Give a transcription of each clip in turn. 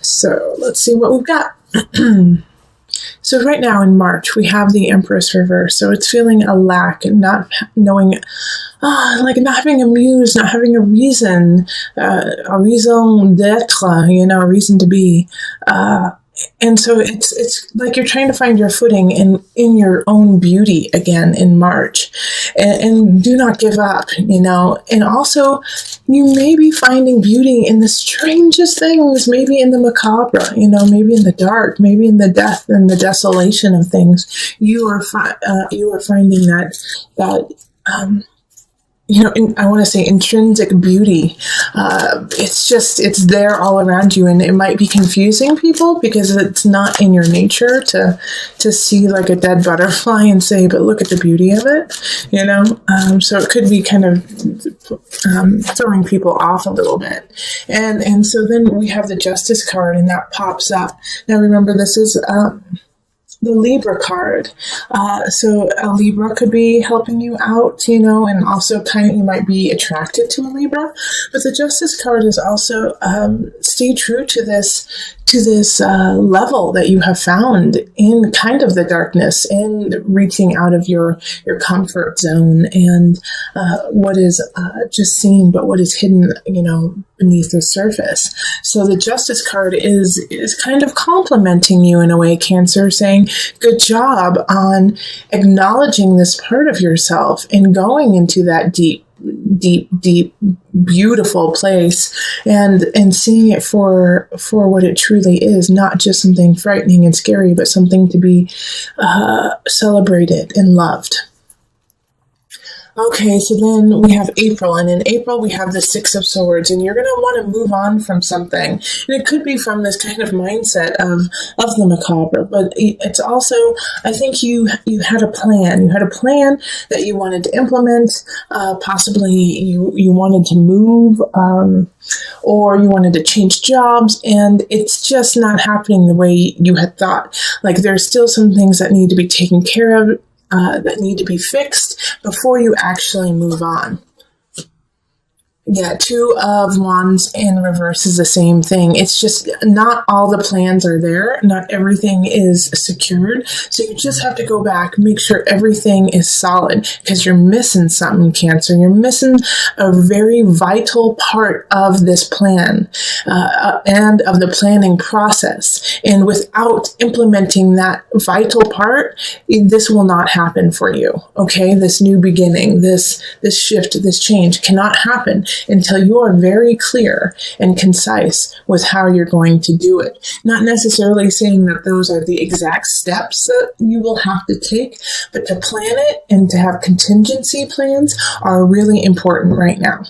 So let's see what we've got. So right now in March, we have the Empress reverse. So it's feeling a lack and not knowing, like not having a muse, not having a reason d'être, a reason to be. And so it's like you're trying to find your footing in your own beauty again in March, and do not give up, and also you may be finding beauty in the strangest things, maybe in the macabre, maybe in the dark, maybe in the death and the desolation of things. You are finding that I want to say intrinsic beauty. It's there all around you, and it might be confusing people because it's not in your nature to see like a dead butterfly and say, but look at the beauty of it, so it could be kind of throwing people off a little bit. And so then we have the Justice card, and that pops up. Now remember, this is the Libra card. So a Libra could be helping you out, and also you might be attracted to a Libra. But the Justice card is also stay true to this level that you have found in kind of the darkness, and reaching out of your comfort zone, and what is just seen, but what is hidden, beneath the surface. So the Justice card is kind of complimenting you in a way, Cancer, saying, good job on acknowledging this part of yourself and going into that deep, beautiful place, and seeing it for what it truly is, not just something frightening and scary, but something to be celebrated and loved. Okay, so then we have April, and in April we have the Six of Swords, and you're going to want to move on from something. And it could be from this kind of mindset of the macabre, but it's also, I think you had a plan. You had a plan that you wanted to implement. Possibly you wanted to move, or you wanted to change jobs, and it's just not happening the way you had thought. Like there's still some things that need to be taken care of, that need to be fixed before you actually move on. Yeah, Two of Wands in reverse is the same thing. It's just not all the plans are there. Not everything is secured. So you just have to go back, make sure everything is solid, because you're missing something, Cancer. You're missing a very vital part of this plan, and of the planning process. And without implementing that vital part, this will not happen for you. Okay? This new beginning, this shift, this change cannot happen until you are very clear and concise with how you're going to do it. Not necessarily saying that those are the exact steps that you will have to take, but to plan it and to have contingency plans are really important right now.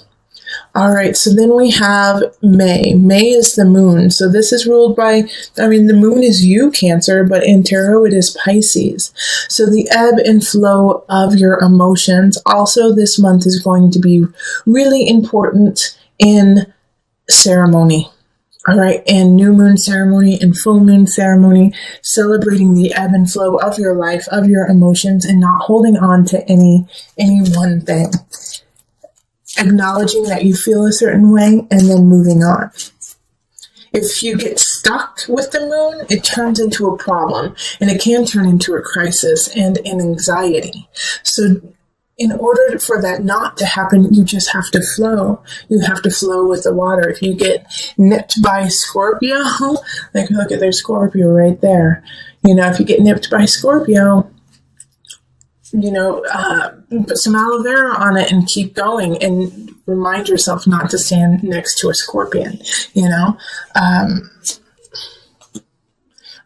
All right, so then we have May. May is the moon. So this is ruled by, the moon is you, Cancer, but in tarot it is Pisces. So the ebb and flow of your emotions also this month is going to be really important in ceremony. All right, and new moon ceremony and full moon ceremony, celebrating the ebb and flow of your life, of your emotions, and not holding on to any one thing. Acknowledging that you feel a certain way and then moving on. If you get stuck with the moon, it turns into a problem, and it can turn into a crisis and an anxiety. So in order for that not to happen, you just have to flow. You have to flow with the water. If you get nipped by Scorpio, like look at their Scorpio right there. If you get nipped by Scorpio, put some aloe vera on it and keep going, and remind yourself not to stand next to a scorpion,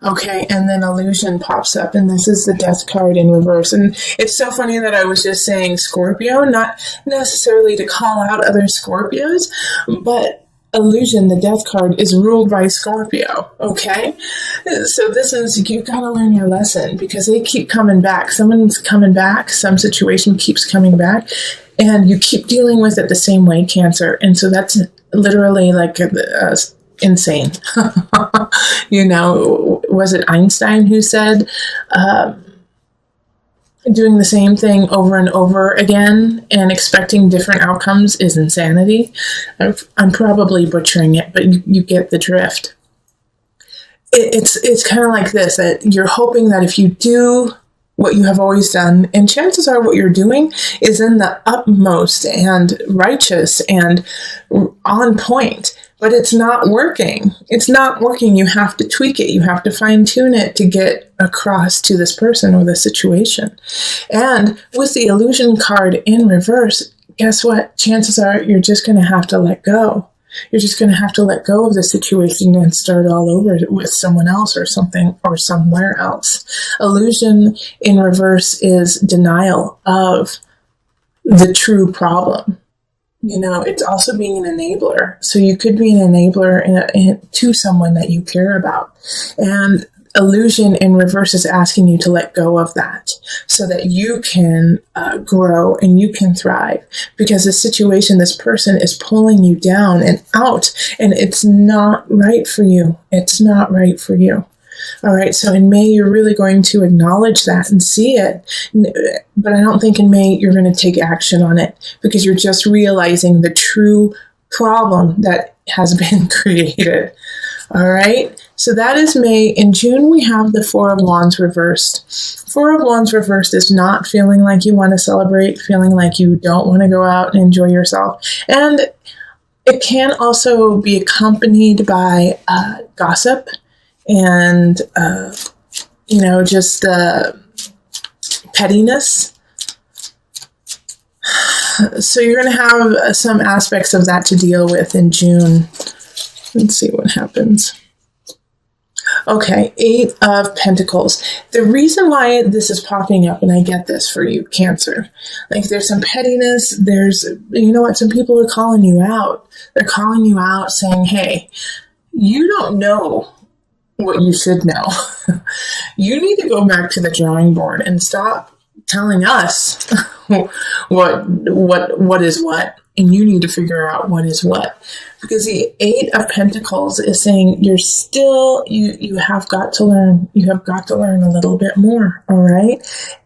Okay, and then Illusion pops up, and this is the Death card in reverse. And it's so funny that I was just saying Scorpio, not necessarily to call out other Scorpios, but Illusion, the Death card, is ruled by Scorpio, okay? So this is, you gotta learn your lesson, because they keep coming back. Someone's coming back, some situation keeps coming back, and you keep dealing with it the same way, Cancer. And so that's literally like insane. Was it Einstein who said, doing the same thing over and over again and expecting different outcomes is insanity? I'm probably butchering it, but you get the drift. it's kind of like this, that you're hoping that if you do what you have always done, and chances are what you're doing is in the utmost and righteous and on point, but it's not working. It's not working. You have to tweak it. You have to fine tune it to get across to this person or the situation. And with the illusion card in reverse, guess what? Chances are you're just going to have to let go. You're just going to have to let go of the situation and start all over with someone else or something or somewhere else. Illusion in reverse is denial of the true problem. It's also being an enabler. So you could be an enabler to someone that you care about. And illusion in reverse is asking you to let go of that so that you can grow and you can thrive, because the situation, this person is pulling you down and out, and it's not right for you. It's not right for you. All right. So in May, you're really going to acknowledge that and see it. But I don't think in May you're going to take action on it, because you're just realizing the true problem that has been created. All right. So that is May. In June, we have the Four of Wands reversed. Four of Wands reversed is not feeling like you want to celebrate, feeling like you don't want to go out and enjoy yourself. And it can also be accompanied by gossip and, just pettiness. So you're going to have some aspects of that to deal with in June. Let's see what happens. Okay, Eight of Pentacles. The reason why this is popping up, and I get this for you, Cancer, like there's some pettiness, some people are calling you out. They're calling you out saying, hey, you don't know what you should know. You need to go back to the drawing board and stop telling us what is what, and you need to figure out what is what. Because the Eight of Pentacles is saying you're still, you have got to learn. You have got to learn a little bit more, all right?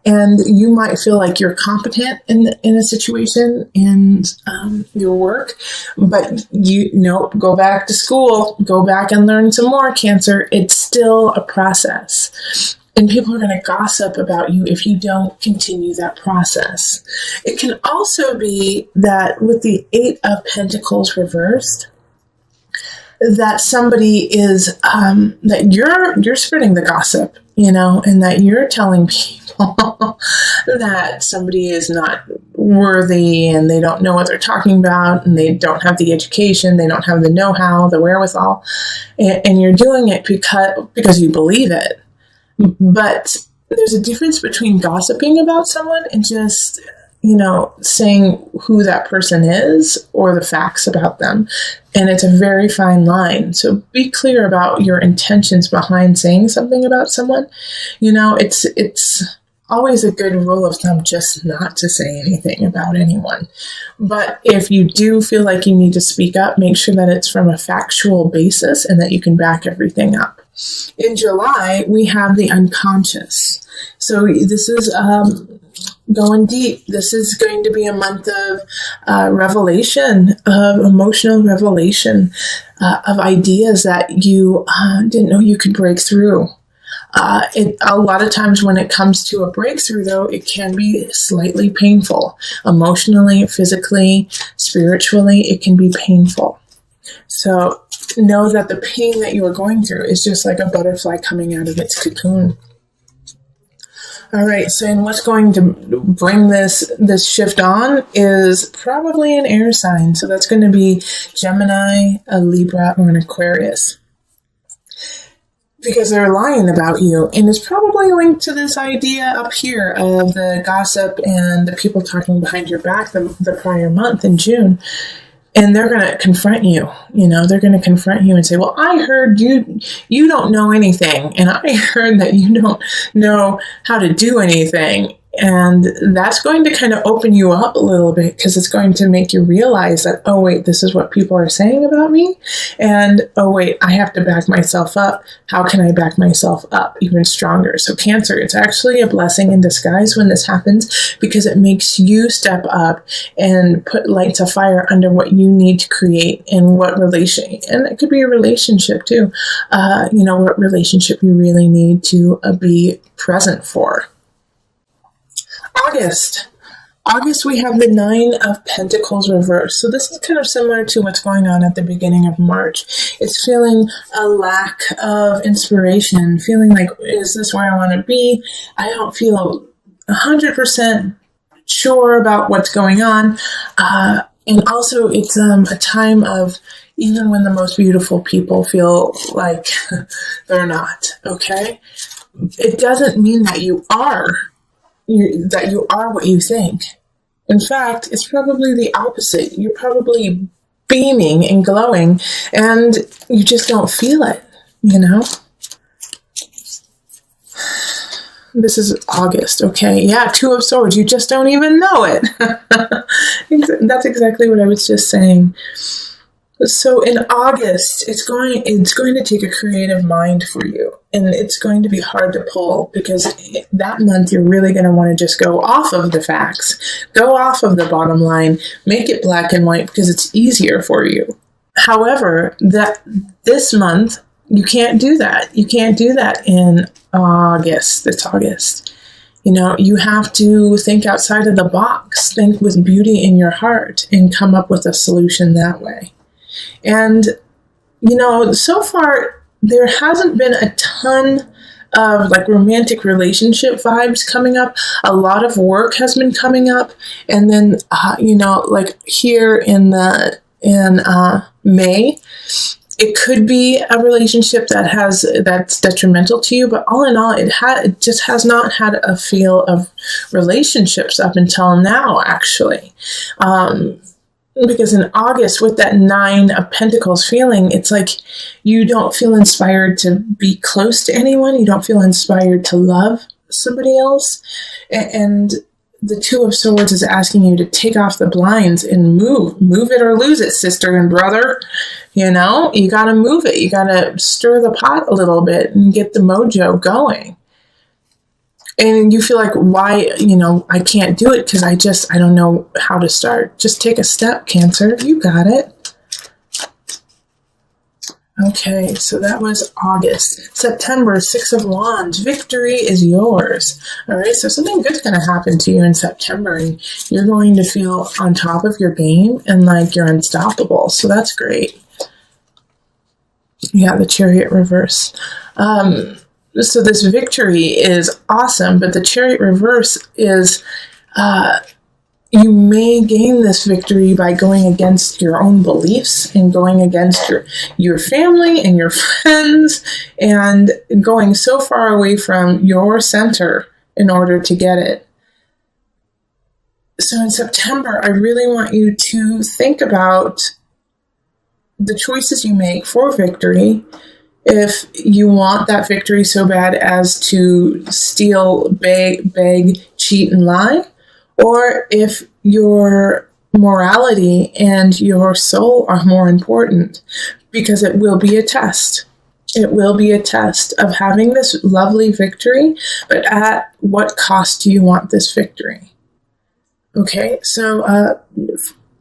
And you might feel like you're competent in a situation in your work, but go back to school, go back and learn some more, Cancer. It's still a process. And people are going to gossip about you if you don't continue that process. It can also be that with the Eight of Pentacles reversed, that somebody is, that you're spreading the gossip, and that you're telling people that somebody is not worthy and they don't know what they're talking about and they don't have the education, they don't have the know-how, the wherewithal, and you're doing it because you believe it. But there's a difference between gossiping about someone and just, saying who that person is or the facts about them. And it's a very fine line. So be clear about your intentions behind saying something about someone. It's always a good rule of thumb just not to say anything about anyone. But if you do feel like you need to speak up, make sure that it's from a factual basis and that you can back everything up. In July, we have the unconscious. So this is going deep. This is going to be a month of revelation, of emotional revelation, of ideas that you didn't know you could break through. A lot of times when it comes to a breakthrough, though, it can be slightly painful. Emotionally, physically, spiritually, it can be painful. So know that the pain that you are going through is just like a butterfly coming out of its cocoon. All right, so and what's going to bring this shift on is probably an air sign. So that's going to be Gemini, a Libra, or an Aquarius. Because they're lying about you. And it's probably linked to this idea up here of the gossip and the people talking behind your back the prior month in June. And they're going to confront you. They're going to confront you and say, well, I heard you don't know anything. And I heard that you don't know how to do anything. And that's going to kind of open you up a little bit, because it's going to make you realize that, oh, wait, this is what people are saying about me. And, oh, wait, I have to back myself up. How can I back myself up even stronger? So Cancer, it's actually a blessing in disguise when this happens, because it makes you step up and put light to fire under what you need to create and what relation. And it could be a relationship too. What relationship you really need to be present for. August, we have the Nine of Pentacles reversed. So this is kind of similar to what's going on at the beginning of March. It's feeling a lack of inspiration, feeling like, is this where I want to be? I don't feel 100% sure about what's going on. And also it's a time of, even when the most beautiful people feel like they're not, okay? It doesn't mean that you are what you think. In fact, it's probably the opposite. You're probably beaming and glowing, and you just don't feel it, This is August, okay? Yeah, Two of Swords. You just don't even know it. That's exactly what I was just saying. So in August, it's going to take a creative mind for you, and it's going to be hard to pull, because that month you're really going to want to just go off of the facts, go off of the bottom line, make it black and white, because it's easier for you. However, this month you can't do that. You can't do that in August. It's August. You have to think outside of the box, think with beauty in your heart, and come up with a solution that way. And, so far, there hasn't been a ton of romantic relationship vibes coming up. A lot of work has been coming up. And then, here in May, it could be a relationship that's detrimental to you. But all in all, it just has not had a feel of relationships up until now, actually. Because in August, with that Nine of Pentacles feeling, it's like you don't feel inspired to be close to anyone. You don't feel inspired to love somebody else. And the Two of Swords is asking you to take off the blinds and move it or lose it, sister and brother. You got to move it. You got to stir the pot a little bit and get the mojo going. And you feel like, why, I can't do it because I don't know how to start. Just take a step, Cancer. You got it. Okay, so that was August. September, Six of Wands. Victory is yours. All right, so something good's going to happen to you in September, and you're going to feel on top of your game and like you're unstoppable. So that's great. Yeah, the Chariot reverse. So this victory is awesome, but the Chariot reverse is, you may gain this victory by going against your own beliefs and going against your family and your friends and going so far away from your center in order to get it. So in September, I really want you to think about the choices you make for victory. If you want that victory so bad as to steal, beg, cheat, and lie, or if your morality and your soul are more important, because it will be a test. It will be a test of having this lovely victory, but at what cost do you want this victory? Okay, so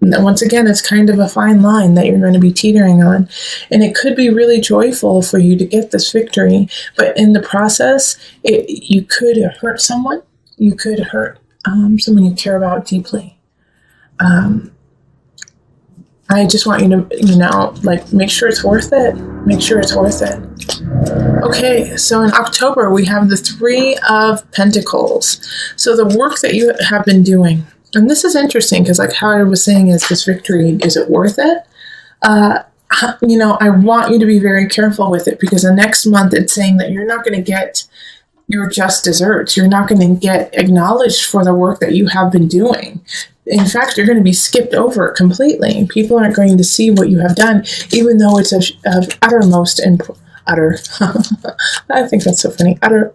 once again, it's kind of a fine line that you're going to be teetering on. And it could be really joyful for you to get this victory. But in the process, you could hurt someone. You could hurt someone you care about deeply. I just want you to, make sure it's worth it. Make sure it's worth it. Okay, so in October, we have the Three of Pentacles. So the work that you have been doing. And this is interesting because how I was saying is this victory, is it worth it? I want you to be very careful with it, because the next month it's saying that you're not going to get your just desserts. You're not going to get acknowledged for the work that you have been doing. In fact, you're going to be skipped over completely. People aren't going to see what you have done, even though it's of uttermost and utter. I think that's so funny. Utter.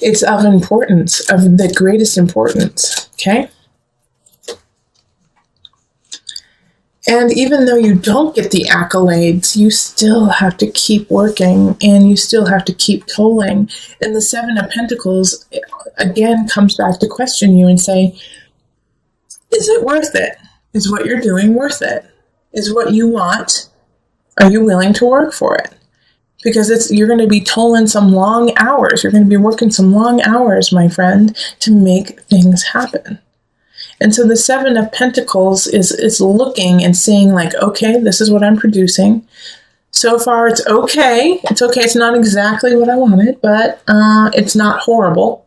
It's of importance, of the greatest importance, okay? And even though you don't get the accolades, you still have to keep working and you still have to keep tolling. And the Seven of Pentacles, again, comes back to question you and say, is it worth it? Is what you're doing worth it? Is what you want, are you willing to work for it? Because you're going to be tolling some long hours. You're going to be working some long hours, my friend, to make things happen. And so the Seven of Pentacles is looking and seeing like, okay, this is what I'm producing. So far, it's okay. It's okay. It's not exactly what I wanted, but it's not horrible.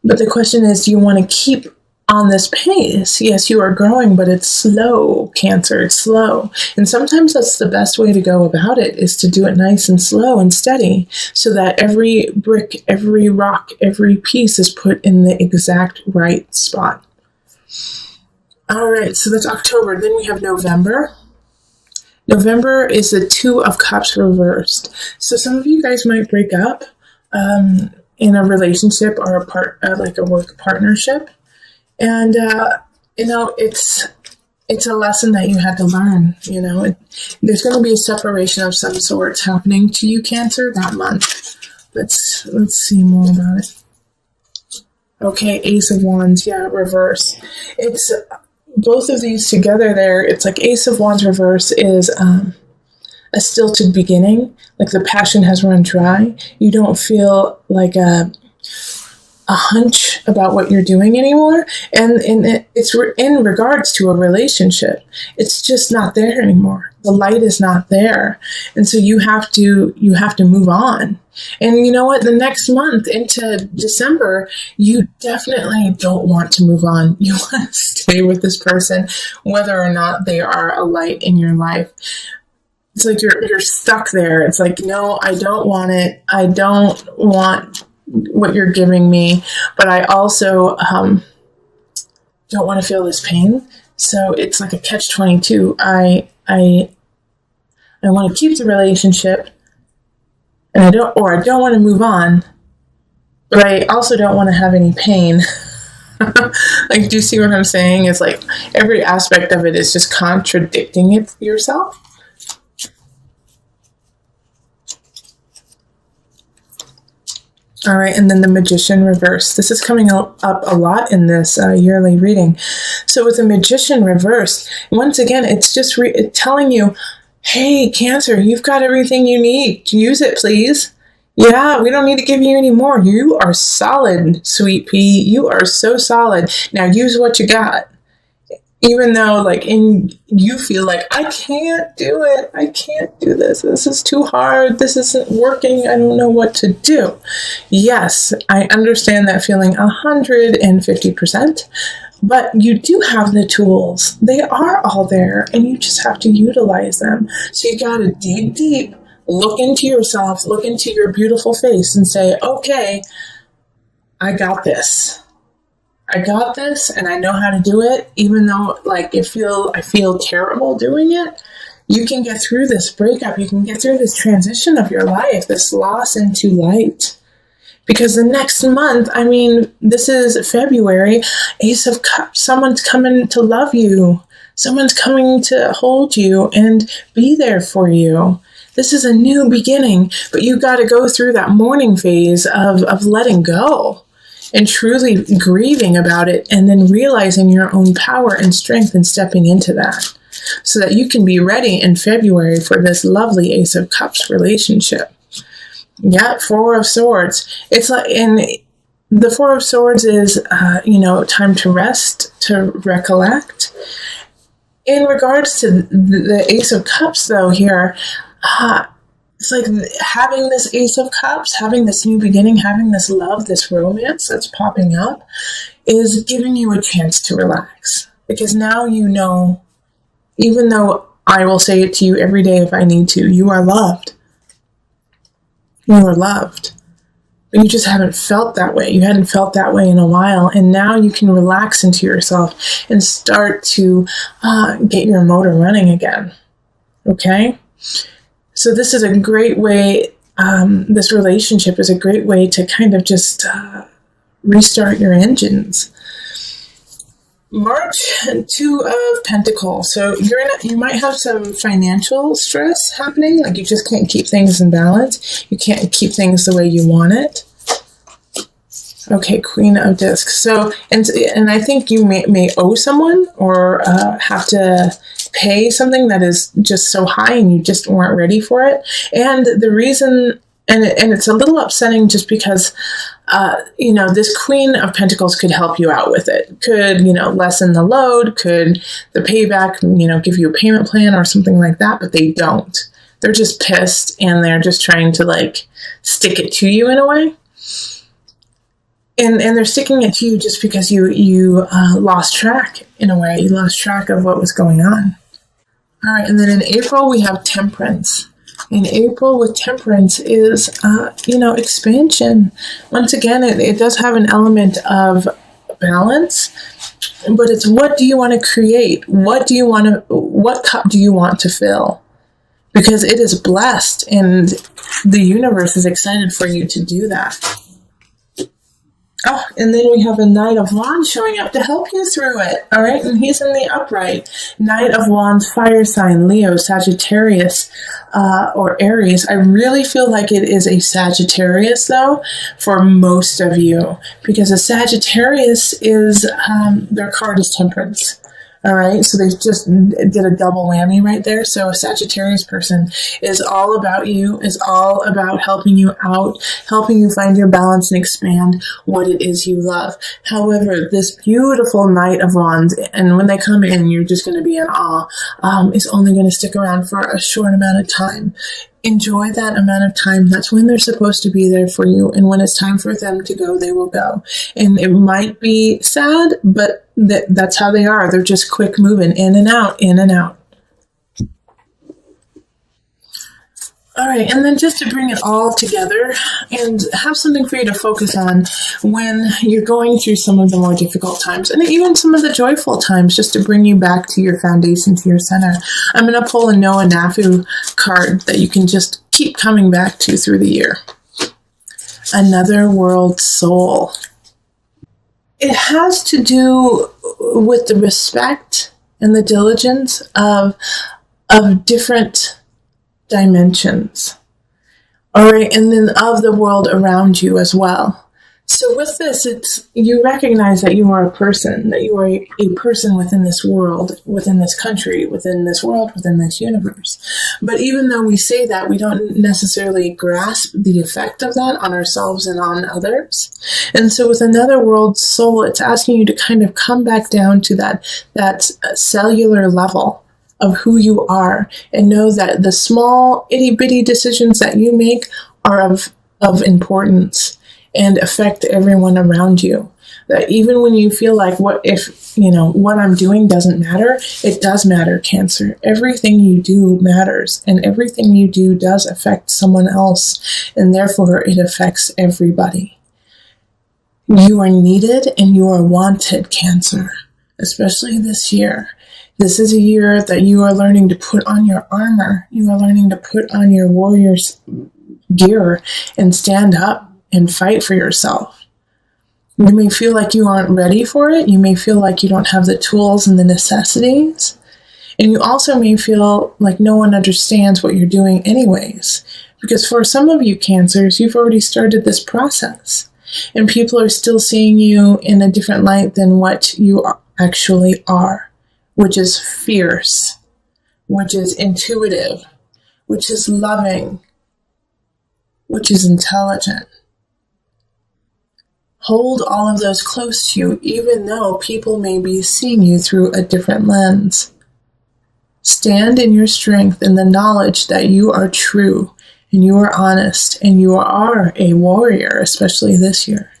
But the question is, do you want to keep on this pace? Yes, you are growing, but it's slow, Cancer. It's slow. And sometimes that's the best way to go about it, is to do it nice and slow and steady so that every brick, every rock, every piece is put in the exact right spot. All right, so that's October. Then we have November. November is the Two of Cups reversed. So some of you guys might break up in a relationship or like a work partnership. And, it's a lesson that you had to learn, There's going to be a separation of some sort happening to you, Cancer, that month. Let's see more about it. Okay, Ace of Wands, yeah, reverse. It's both of these together there. It's like Ace of Wands reverse is a stilted beginning, like the passion has run dry. You don't feel like a hunch about what you're doing anymore. And it's in regards to a relationship. It's just not there anymore. The light is not there. And so you have to move on. And you know what? The next month into December, you definitely don't want to move on. You want to stay with this person, whether or not they are a light in your life. It's like you're stuck there. It's like, no, I don't want it. I don't want what you're giving me, but I also don't want to feel this pain. So it's like a catch-22. I want to keep the relationship, and I don't want to move on, but I also don't want to have any pain. Like, do you see what I'm saying? It's like every aspect of it is just contradicting it yourself. All right, and then the Magician reverse. This is coming up a lot in this yearly reading. So with the Magician reverse, once again, it's just telling you, hey, Cancer, you've got everything you need. Use it, please. Yeah, we don't need to give you any more. You are solid, sweet pea. You are so solid. Now use what you got. Even though, you feel like, I can't do it. I can't do this. This is too hard. This isn't working. I don't know what to do. Yes, I understand that feeling 150%. But you do have the tools. They are all there, and you just have to utilize them. So you got to dig deep, look into yourself, look into your beautiful face, and say, okay, I got this. I got this, and I know how to do it. Even though, I feel terrible doing it, you can get through this breakup. You can get through this transition of your life, this loss into light. Because the next month, this is February, Ace of Cups, someone's coming to love you. Someone's coming to hold you and be there for you. This is a new beginning, but you got to go through that mourning phase of letting go and truly grieving about it, and then realizing your own power and strength and stepping into that so that you can be ready in February for this lovely Ace of Cups relationship. Yeah, Four of Swords. It's like, and the Four of Swords is, time to rest, to recollect. In regards to the Ace of Cups, though, here, it's like having this Ace of Cups, having this new beginning, having this love, this romance that's popping up is giving you a chance to relax. Because now you know, even though I will say it to you every day if I need to, you are loved. You are loved. But you just haven't felt that way. You hadn't felt that way in a while. And now you can relax into yourself and start to get your motor running again. Okay? So this is a great way, this relationship is a great way to kind of just restart your engines. March, Two of Pentacles. So you might have some financial stress happening. Like you just can't keep things in balance. You can't keep things the way you want it. Okay, Queen of Discs. So, and I think you may owe someone or have to pay something that is just so high and you just weren't ready for it. And the reason, and it's a little upsetting just because, this Queen of Pentacles could help you out with it. Could, lessen the load, could the payback, give you a payment plan or something like that, but they don't. They're just pissed and they're just trying to stick it to you in a way. And they're sticking it to you just because you lost track in a way. You lost track of what was going on. All right, and then in April, we have Temperance. In April with Temperance is, expansion. Once again, it does have an element of balance, but it's what do you want to create? What cup do you want to fill? Because it is blessed and the universe is excited for you to do that. Oh, and then we have a Knight of Wands showing up to help you through it. All right, and he's in the upright. Knight of Wands, fire sign, Leo, Sagittarius, or Aries. I really feel like it is a Sagittarius, though, for most of you. Because a Sagittarius is, their card is Temperance. All right, so they just did a double whammy right there. So a Sagittarius person is all about you, is all about helping you out, helping you find your balance and expand what it is you love. However, this beautiful Knight of Wands, and when they come in, you're just going to be in awe, is only going to stick around for a short amount of time. Enjoy that amount of time. That's when they're supposed to be there for you. And when it's time for them to go, they will go. And it might be sad, but that's how they are. They're just quick moving in and out, in and out. All right, and then just to bring it all together and have something for you to focus on when you're going through some of the more difficult times and even some of the joyful times, just to bring you back to your foundation, to your center. I'm going to pull a Noah Nafu card that you can just keep coming back to through the year. Another World Soul. It has to do with the respect and the diligence of different dimensions. All right, and then of the world around you as well. So with this, you recognize that you are a person, that you are a person within this world, within this country, within this world, within this universe. But even though we say that, we don't necessarily grasp the effect of that on ourselves and on others. And so with Another World Soul, it's asking you to kind of come back down to that cellular level of who you are, and know that the small itty-bitty decisions that you make are of importance and affect everyone around you. That even when you feel like what I'm doing doesn't matter, it does matter, Cancer. Everything you do matters, and everything you do does affect someone else, and therefore it affects everybody. You are needed and you are wanted, Cancer, especially this year. This is a year that you are learning to put on your armor. You are learning to put on your warrior's gear and stand up and fight for yourself. You may feel like you aren't ready for it. You may feel like you don't have the tools and the necessities. And you also may feel like no one understands what you're doing anyways. Because for some of you Cancers, you've already started this process. And people are still seeing you in a different light than what you actually are. Which is fierce, which is intuitive, which is loving, which is intelligent. Hold all of those close to you, even though people may be seeing you through a different lens. Stand in your strength in the knowledge that you are true, and you are honest, and you are a warrior, especially this year.